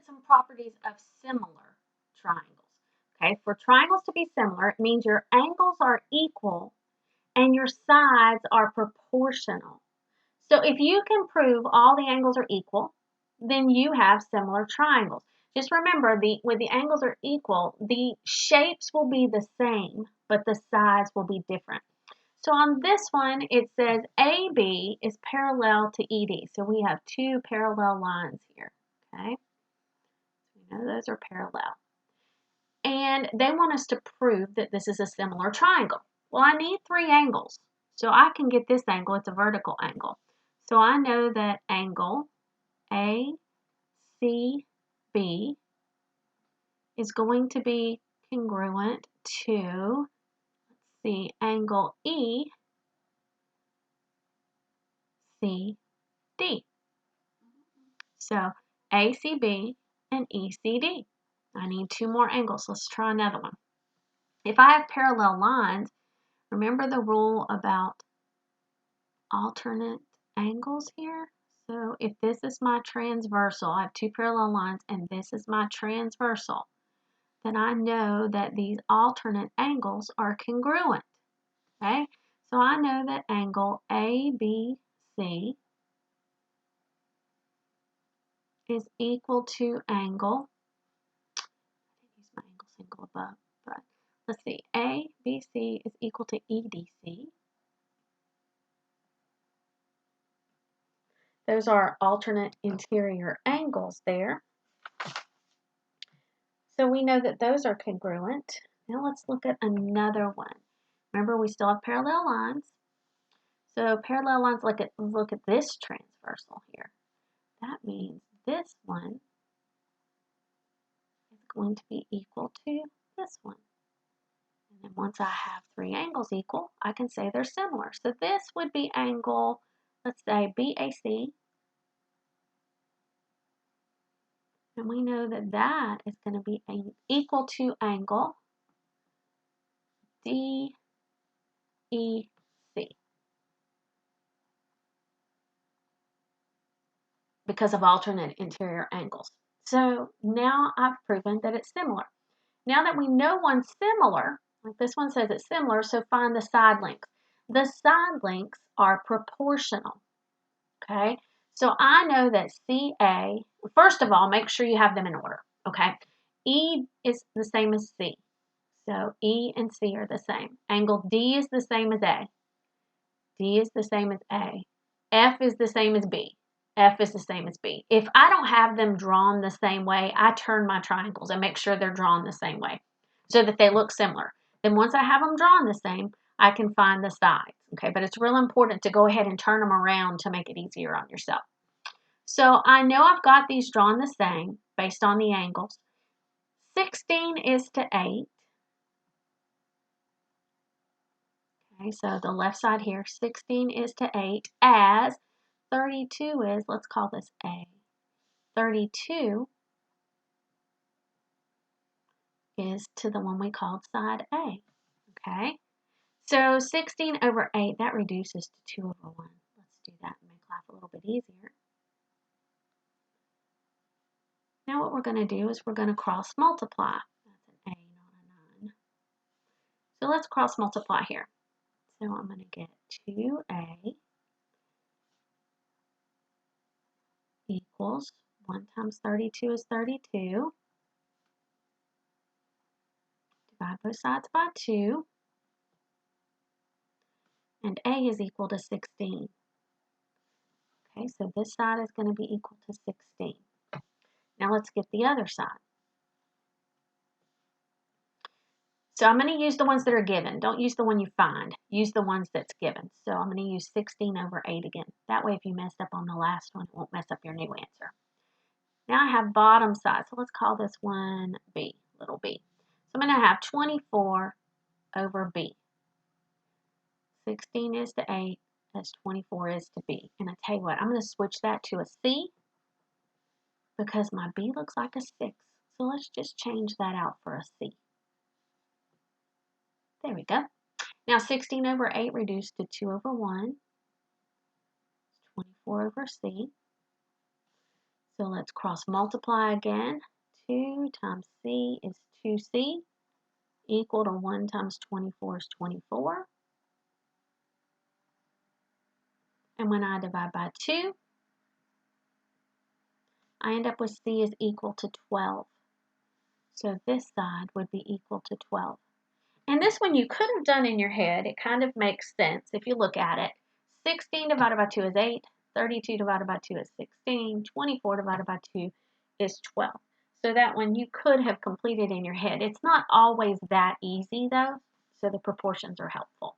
some properties of similar triangles. Okay, for triangles to be similar, it means your angles are equal and your sides are proportional. So if you can prove all the angles are equal, then you have similar triangles. Just remember, when the angles are equal, the shapes will be the same, but the sides will be different. So on this one, it says AB is parallel to ED. So we have two parallel lines here, okay? We know those are parallel. And they want us to prove that this is a similar triangle. Well, I need three angles. So I can get this angle, it's a vertical angle. So I know that angle ACB is going to be congruent to, let's see, angle ECD. So ACB and ECD. I need two more angles. Let's try another one. If I have parallel lines, remember the rule about alternate angles here? So if this is my transversal, I have two parallel lines, and this is my transversal, then I know that these alternate angles are congruent. Okay? So I know that angle ABC is equal to angle, I didn't use my angle symbol above, but let's see, ABC is equal to EDC. Those are alternate interior angles there. So we know that those are congruent. Now let's look at another one. Remember, we still have parallel lines. So parallel lines, look at this transversal here. That means this one is going to be equal to this one. And then once I have three angles equal, I can say they're similar. So this would be angle, let's say BAC. And we know that that is going to be equal to angle DEC. Because of alternate interior angles. So now I've proven that it's similar. Now that we know one's similar, like this one says it's similar, so find the side lengths. The side lengths are proportional, okay? So I know that CA, first of all, make sure you have them in order, okay? E is the same as C. So E and C are the same. Angle D is the same as A. D is the same as A. F is the same as B. F is the same as B. If I don't have them drawn the same way, I turn my triangles and make sure they're drawn the same way so that they look similar. Then once I have them drawn the same, I can find the sides, okay? But it's real important to go ahead and turn them around to make it easier on yourself. So I know I've got these drawn the same based on the angles. 16 is to 8. Okay, so the left side here, 16 is to 8 as 32 is, let's call this A. 32 is to the one we called side A, okay? So 16 over 8, that reduces to 2 over 1. Let's do that and make life a little bit easier. Now what we're going to do is we're going to cross multiply. That's an A, not a 9. So let's cross multiply here. So I'm going to get 2A equals 1 times 32 is 32. Divide both sides by 2. And A is equal to 16. Okay, so this side is going to be equal to 16. Now let's get the other side. So I'm going to use the ones that are given. Don't use the one you find. Use the ones that's given. So I'm going to use 16 over 8 again. That way if you messed up on the last one, it won't mess up your new answer. Now I have bottom side. So let's call this one B, little b. So I'm going to have 24 over B. 16 is to 8 as 24 is to B. And I tell you what, I'm going to switch that to a C because my B looks like a 6. So let's just change that out for a C. There we go. Now 16 over 8 reduced to 2 over 1. 24 over C. So let's cross multiply again. 2 times C is 2C, equal to 1 times 24 is 24. And when I divide by 2, I end up with C is equal to 12. So this side would be equal to 12. And this one you could have done in your head. It kind of makes sense if you look at it. 16 divided by 2 is 8. 32 divided by 2 is 16. 24 divided by 2 is 12. So that one you could have completed in your head. It's not always that easy though, so the proportions are helpful.